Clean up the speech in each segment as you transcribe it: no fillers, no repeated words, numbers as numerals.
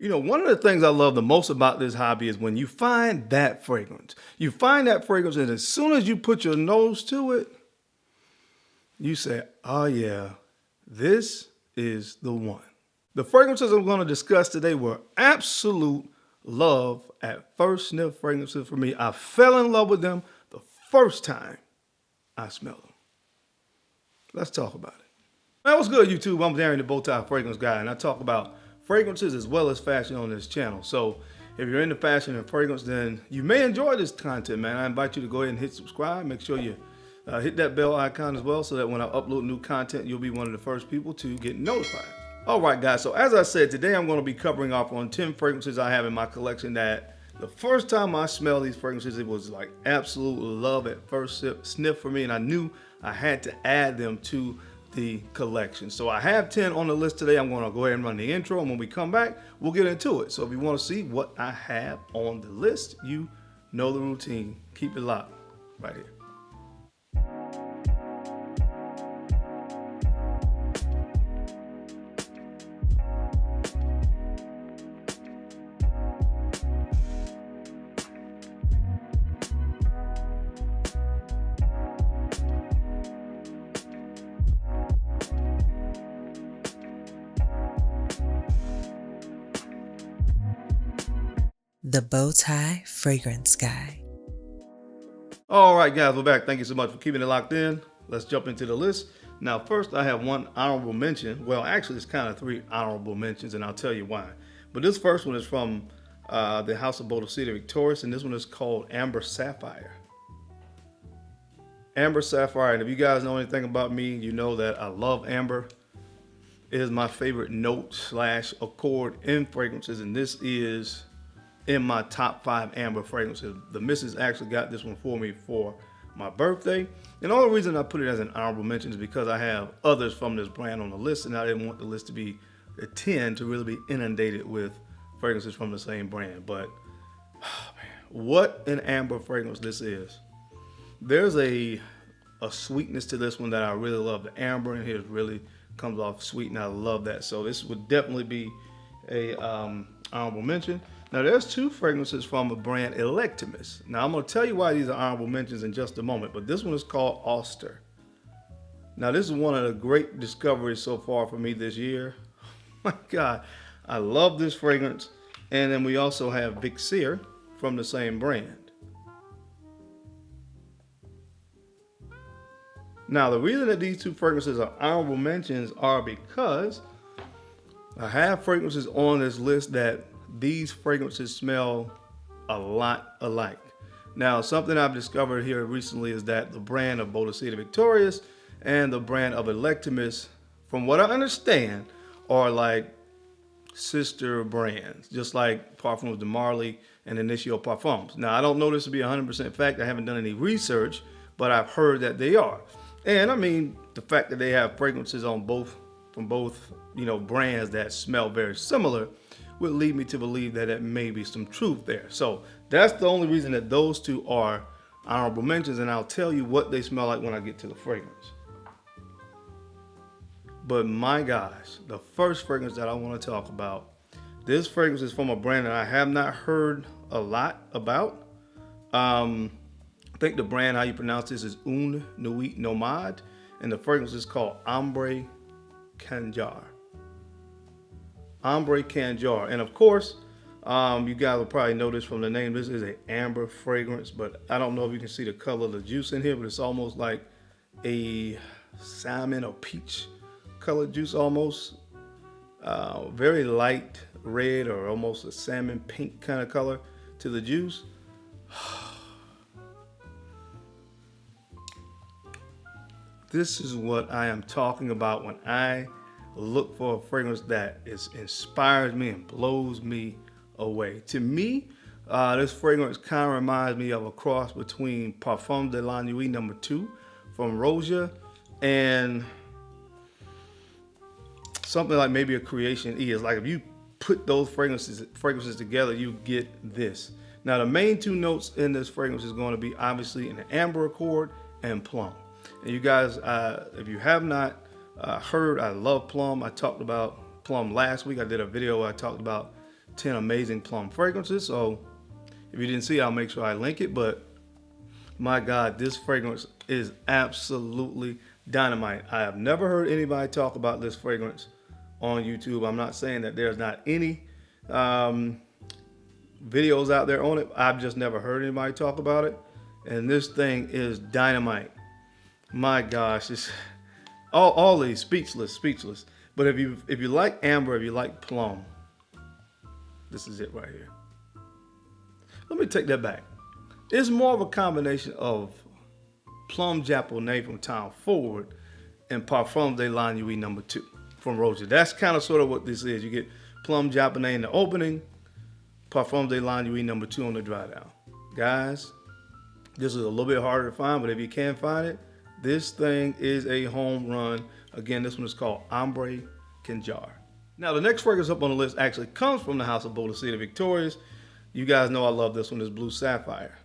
You know, one of the things I love the most about this hobby is when you find that fragrance. You find that fragrance, and as soon as you put your nose to it, you say, oh yeah, this is the one. The fragrances I'm going to discuss today were absolute love at first sniff fragrances for me. I fell in love with them the first time I smelled them. Let's talk about it. Man, what's good, YouTube? I'm Darren, the Bowtie Fragrance Guy, and I talk about fragrances as well as fashion on this channel. So if you're into fashion and fragrance, then you may enjoy this content, man. I invite you to go ahead and hit subscribe. Make sure you hit that bell icon as well so that when I upload new content, you'll be one of the first people to get notified. All right, guys. So as I said, today I'm going to be covering off on 10 fragrances I have in my collection that the first time I smelled these fragrances, it was like absolute love at first sniff for me. And I knew I had to add them to the collection. So I have 10 on the list today. I'm going to go ahead and run the intro, and when we come back, we'll get into it. So if you want to see what I have on the list, you know the routine. Keep it locked right here. The Bowtie Fragrance Guy. All right, guys, we're back. Thank you so much for keeping it locked in. Let's jump into the list. Now, first, I have one honorable mention. Well, actually, it's kind of 3 honorable mentions, and I'll tell you why. But this first one is from the House of Dosa Victorious, and this one is called Amber Sapphire. Amber Sapphire, and if you guys know anything about me, you know that I love amber. It is my favorite note / accord in fragrances, and this is in my top 5 amber fragrances. The missus actually got this one for me for my birthday. And the only reason I put it as an honorable mention is because I have others from this brand on the list, and I didn't want the list to be a 10 to really be inundated with fragrances from the same brand. But oh man, what an amber fragrance this is. There's a sweetness to this one that I really love. The amber in here really comes off sweet, and I love that. So this would definitely be a honorable mention. Now, there's 2 fragrances from a brand, Electimus. Now, I'm going to tell you why these are honorable mentions in just a moment, but this one is called Auster. Now, this is one of the great discoveries so far for me this year. My God, I love this fragrance. And then we also have Vixir from the same brand. Now, the reason that these 2 fragrances are honorable mentions are because I have fragrances on this list that these fragrances smell a lot alike. Now, something I've discovered here recently is that the brand of Dosa Victorious and the brand of Electimus, from what I understand, are like sister brands, just like Parfums de Marly and Initio Parfums. Now, I don't know this to be 100% fact. I haven't done any research, but I've heard that they are. And I mean, the fact that they have fragrances on from both, brands that smell very similar would lead me to believe that it may be some truth there. So that's the only reason that those 2 are honorable mentions, and I'll tell you what they smell like when I get to the fragrance. But my gosh, the first fragrance that I want to talk about, this fragrance is from a brand that I have not heard a lot about. I think the brand, how you pronounce this, is Une Nuit Nomade, and the fragrance is called Ombre Canjar. Ombre Canjar. And of course, you guys will probably know this from the name. This is an amber fragrance, but I don't know if you can see the color of the juice in here, but it's almost like a salmon or peach colored juice almost. Very light red or almost a salmon pink kind of color to the juice. This is what I am talking about when I look for a fragrance that inspires me and blows me away. To me, this fragrance kind of reminds me of a cross between Parfums de la Nuit No. 2 from Rosia and something like maybe a Creation E. It's like if you put those fragrances together, you get this. Now, the main 2 notes in this fragrance is going to be obviously an amber accord and plum. And you guys, if you have not heard, I love plum. I talked about plum last week. I did a video where I talked about 10 amazing plum fragrances. So if you didn't see it, I'll make sure I link it. But my God, this fragrance is absolutely dynamite. I have never heard anybody talk about this fragrance on YouTube. I'm not saying that there's not any videos out there on it. I've just never heard anybody talk about it. And this thing is dynamite. My gosh, it's all these speechless. But if you like amber, if you like plum, this is it right here. Let me take that back. It's more of a combination of plum japonais from Tom Ford and Parfums de la Nuit No. 2 from Roger. That's kind of sort of what this is. You get plum japonais in the opening, Parfums de la Nuit No. 2 on the dry down. Guys, this is a little bit harder to find, but if you can find it, this thing is a home run. Again, this one is called Ombre Loop. Now, the next fragrance up on the list actually comes from the house of Bodicea Victorious. You guys know I love this one. It's Blue Sapphire.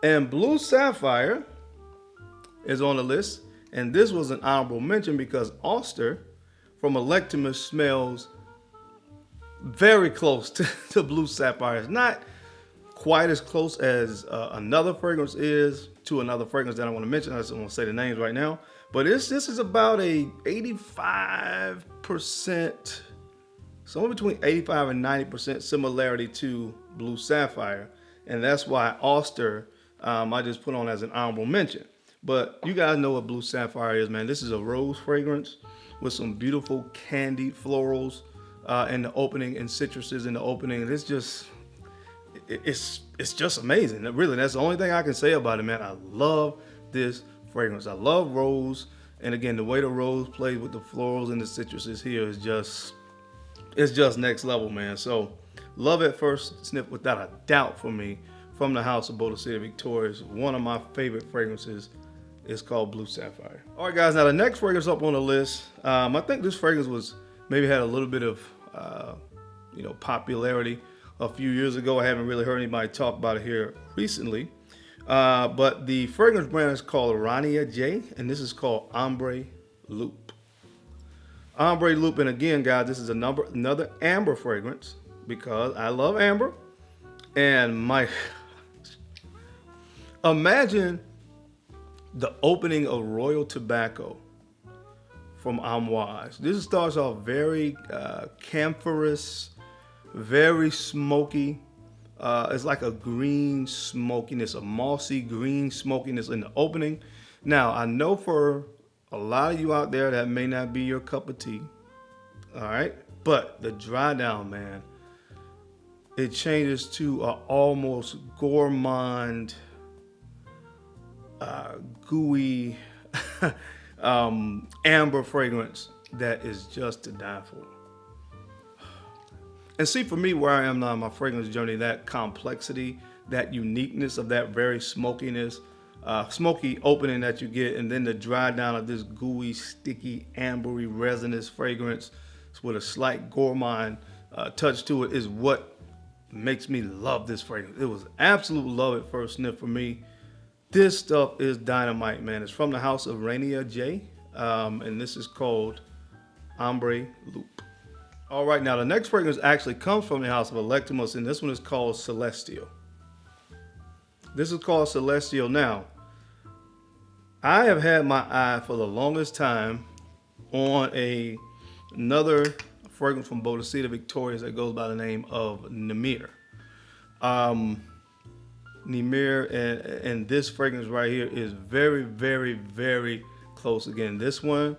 And Blue Sapphire is on the list. And this was an honorable mention because Auster from Electimus smells very close to Blue Sapphire. It's not quite as close as another fragrance is to another fragrance that I want to mention. I just don't want to say the names right now. But this is about a 85%, somewhere between 85 and 90% similarity to Blue Sapphire. And that's why Auster, I just put on as an honorable mention. But you guys know what Blue Sapphire is, man. This is a rose fragrance with some beautiful candied florals in the opening and citruses in the opening. It's just amazing. Really, that's the only thing I can say about it, man. I love this fragrance. I love rose. And again, the way the rose plays with the florals and the citruses here is just, it's just next level, man. So love at first sniff without a doubt for me from the house of Bodicea Victorious. One of my favorite fragrances is called Blue Sapphire. All right, guys, now the next fragrance up on the list, I think this fragrance was maybe had a little bit of, popularity a few years ago. I haven't really heard anybody talk about it here recently. But the fragrance brand is called Rania J, and this is called Ombre Loop. Ombre Loop, and again, guys, this is another amber fragrance because I love amber. And imagine the opening of Royal Tobacco from Amouage. This starts off very camphorous, very smoky. It's like a green smokiness, a mossy green smokiness in the opening. Now, I know for a lot of you out there that may not be your cup of tea, all right? But the dry down, man, it changes to an almost gourmand, gooey amber fragrance that is just to die for. And see, for me, where I am now in my fragrance journey, that complexity, that uniqueness of that very smokiness, smoky opening that you get, and then the dry down of this gooey, sticky, ambery, resinous fragrance with a slight gourmand touch to it is what makes me love this fragrance. It was absolute love at first sniff for me. This stuff is dynamite, man. It's from the house of Rania J, and this is called Ombre Loop. All right, now the next fragrance actually comes from the house of Electimus, and this one is called Celestial. This is called Celestial. Now, I have had my eye for the longest time on another fragrance from Bodicea Victorious that goes by the name of Nemir. Nemir and this fragrance right here is very, very, very close. Again, this one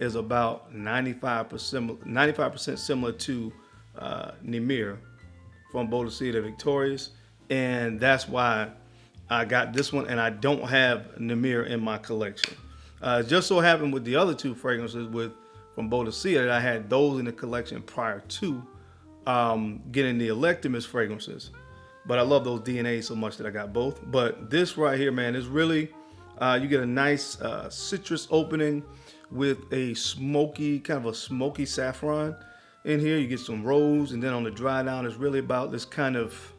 is about 95% similar to Nemir from Bodicea Victorious, and that's why I got this one, and I don't have Nemir in my collection. Just so happened with the other two fragrances from Bodicea that I had those in the collection prior to getting the Electimus fragrances. But I love those DNAs so much that I got both. But this right here, man, is really, you get a nice citrus opening with a smoky, kind of a smoky saffron in here. You get some rose, and then on the dry down, it's really about this kind of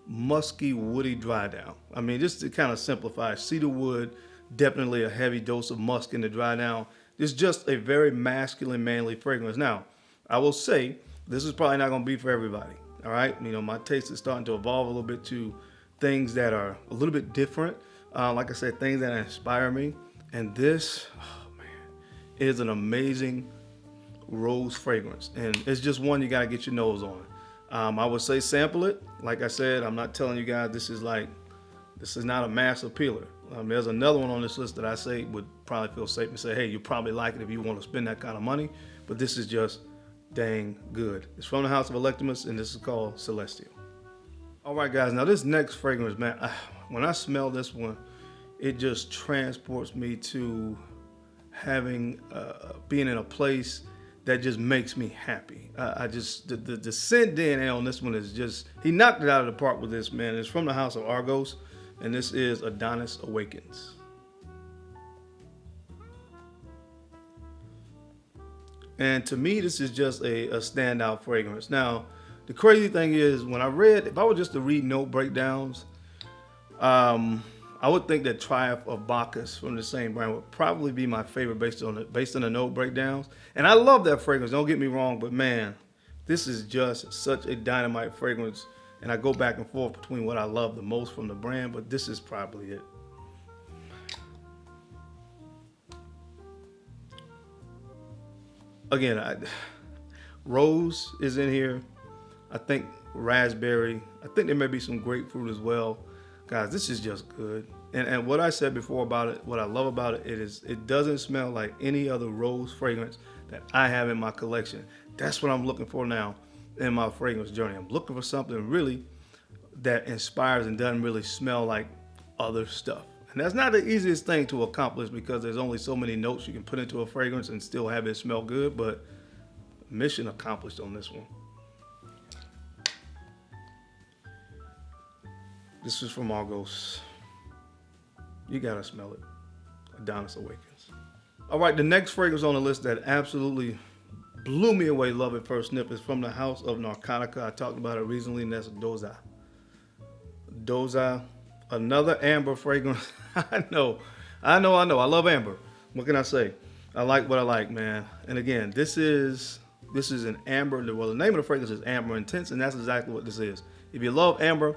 musky, woody dry down. I mean, just to kind of simplify, cedar wood, definitely a heavy dose of musk in the dry down. It's just a very masculine, manly fragrance. Now, I will say This is probably not going to be for everybody. All right. You know, my taste is starting to evolve a little bit to things that are a little bit different. Like I said, things that inspire me. And this, oh man, is an amazing rose fragrance. And it's just one you got to get your nose on. I would say sample it. Like I said, I'm not telling you guys this is not a mass appealer. There's another one on this list that I say would probably feel safe to say, hey, you probably like it if you want to spend that kind of money. But this is just dang good. It's from the house of Electimus, and this is called Celestial. All right, guys. Now this next fragrance, man, when I smell this one, it just transports me to having being in a place that just makes me happy. I just the scent DNA on this one is just, he knocked it out of the park with this, man. It's from the house of Argos, and this is Adonis Awakens. And to me, this is just a standout fragrance. Now, the crazy thing is, when if I were just to read note breakdowns, I would think that Triumph of Bacchus from the same brand would probably be my favorite based on the note breakdowns. And I love that fragrance, don't get me wrong, but man, this is just such a dynamite fragrance. And I go back and forth between what I love the most from the brand, but this is probably it. Again, rose is in here. I think raspberry. I think there may be some grapefruit as well. Guys, this is just good. And what I said before about it, what I love about it, it doesn't smell like any other rose fragrance that I have in my collection. That's what I'm looking for now in my fragrance journey. I'm looking for something really that inspires and doesn't really smell like other stuff. And that's not the easiest thing to accomplish because there's only so many notes you can put into a fragrance and still have it smell good, but mission accomplished on this one. This is from Argos. You gotta smell it. Adonis Awakens. All right, the next fragrance on the list that absolutely blew me away, love at first sniff, is from the house of Narcotica. I talked about it recently, and that's Dosa. Dosa, another amber fragrance. I know. I love amber. What can I say? I like what I like, man. And again, this is an amber. Well, the name of the fragrance is Amber Intense, and that's exactly what this is. If you love amber,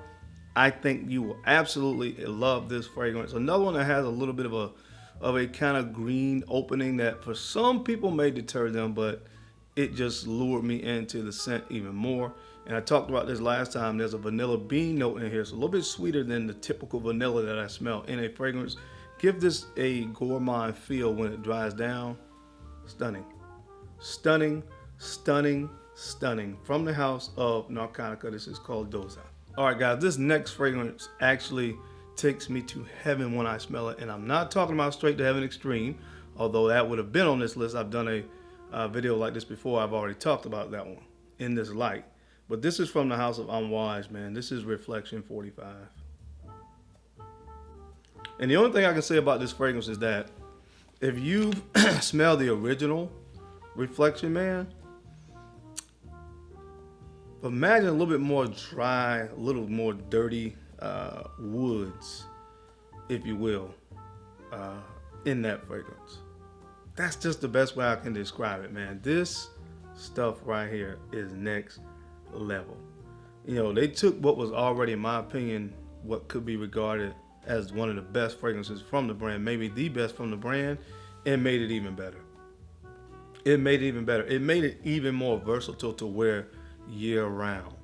I think you will absolutely love this fragrance. Another one that has a little bit of a kind of green opening that for some people may deter them, but it just lured me into the scent even more. And I talked about this last time. There's a vanilla bean note in here. It's a little bit sweeter than the typical vanilla that I smell in a fragrance. Give this a gourmand feel when it dries down. Stunning. Stunning, stunning, stunning. From the house of Narcotica, this is called Dosa. All right, guys, this next fragrance actually takes me to heaven when I smell it. And I'm not talking about Straight to Heaven Extreme, although that would have been on this list. I've done a video like this before. I've already talked about that one in this light. But this is from the house of Amouage, man. This is Reflection 45. And the only thing I can say about this fragrance is that if you smell the original Reflection, man, imagine a little bit more dry, a little more dirty woods, if you will, in that fragrance. That's just the best way I can describe it, man. This stuff right here is next level. You know, they took what was already, in my opinion, what could be regarded as one of the best fragrances from the brand, maybe the best from the brand, and made it even better. It made it even better. It made it even more versatile to wear year round.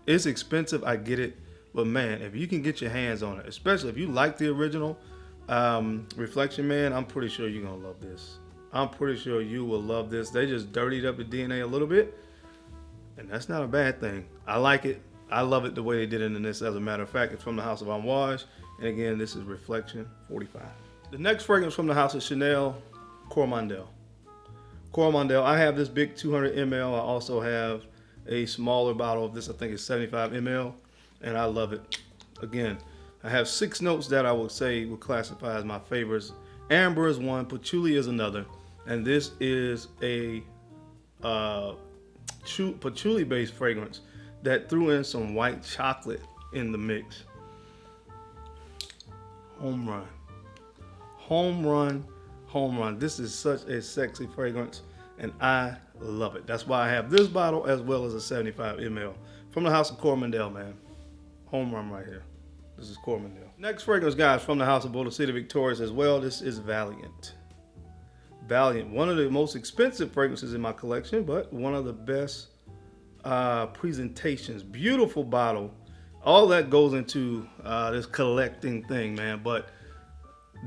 It's expensive, I get it, but man, if you can get your hands on it, especially if you like the original Reflection, man, I'm pretty sure you're gonna love this. I'm pretty sure you will love this. They just dirtied up the DNA a little bit, and that's not a bad thing. I like it. I love it the way they did it in this. As a matter of fact, it's from the house of Amouage, and again, this is Reflection 45. The next fragrance from the house of Chanel, Coromandel. Coromandel, I have this big 200 ml. I also have a smaller bottle of this. I think it's 75 ml, and I love it. Again, I have 6 notes that I would say would classify as my favorites. Amber is one, patchouli is another, and this is a patchouli-based fragrance that threw in some white chocolate in the mix. Home run. Home run. Home run. This is such a sexy fragrance, and I love it. That's why I have this bottle as well as a 75 ml from the house of Coromandel, man. Home run right here. This is Coromandel. Next fragrance, guys, from the house of Bodicea Victorious as well. This is Valiant. Valiant, one of the most expensive fragrances in my collection, but one of the best presentations. Beautiful bottle. All that goes into this collecting thing, man. But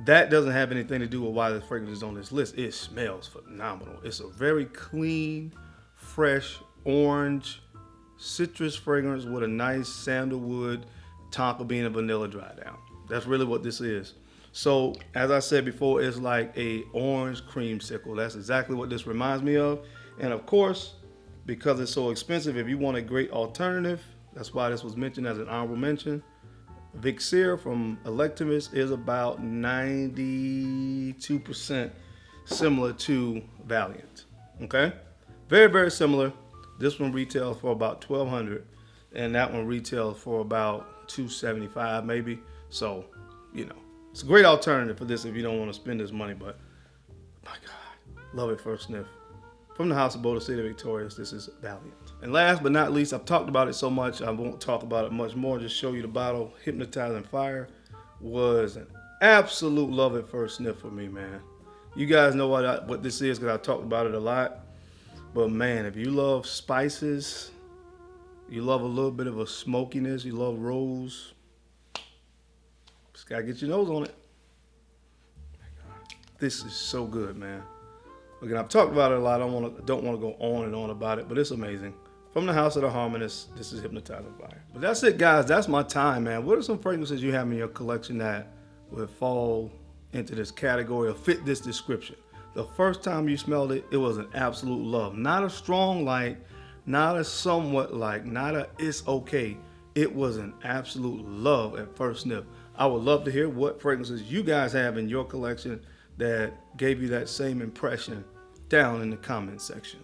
that doesn't have anything to do with why this fragrance is on this list. It smells phenomenal. It's a very clean, fresh, orange, citrus fragrance with a nice sandalwood, tonka bean, and vanilla dry down. That's really what this is. So, as I said before, it's like a orange creamsicle. That's exactly what this reminds me of. And of course, because it's so expensive, if you want a great alternative, that's why this was mentioned as an honorable mention. Vixir from Electimus is about 92% similar to Valiant. Okay? Very, very similar. This one retails for about $1,200, and that one retails for about $275 maybe. So, you know, it's a great alternative for this if you don't want to spend this money, but my God, love it first sniff. From the house of Bodicea Victorious, this is Valiant. And last but not least, I've talked about it so much, I won't talk about it much more, just show you the bottle. Hypnotizing Fire was an absolute love at first sniff for me, man. You guys know what this is because I talked about it a lot. But man, if you love spices, you love a little bit of a smokiness, you love rose, just gotta get your nose on it. This is so good, man. Again, I've talked about it a lot. I don't want to go on and on about it, but it's amazing. From the house of the Harmonist, this is Hypnotizing Fire. But that's it, guys. That's my time, man. What are some fragrances you have in your collection that would fall into this category or fit this description? The first time you smelled it, it was an absolute love. Not a strong like, not a somewhat like, not a it's okay. It was an absolute love at first sniff. I would love to hear what fragrances you guys have in your collection that gave you that same impression down in the comment section.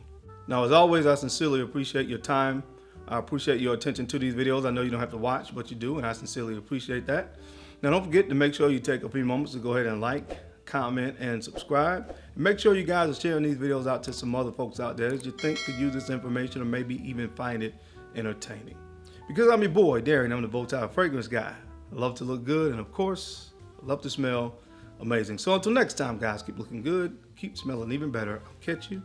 Now, as always, I sincerely appreciate your time. I appreciate your attention to these videos. I know you don't have to watch, but you do, and I sincerely appreciate that. Now, don't forget to make sure you take a few moments to go ahead and like, comment, and subscribe. And make sure you guys are sharing these videos out to some other folks out there that you think could use this information or maybe even find it entertaining. Because I'm your boy, Darren. I'm the Bowtie Fragrance Guy. I love to look good, and of course, I love to smell amazing. So until next time, guys, keep looking good, keep smelling even better. I'll catch you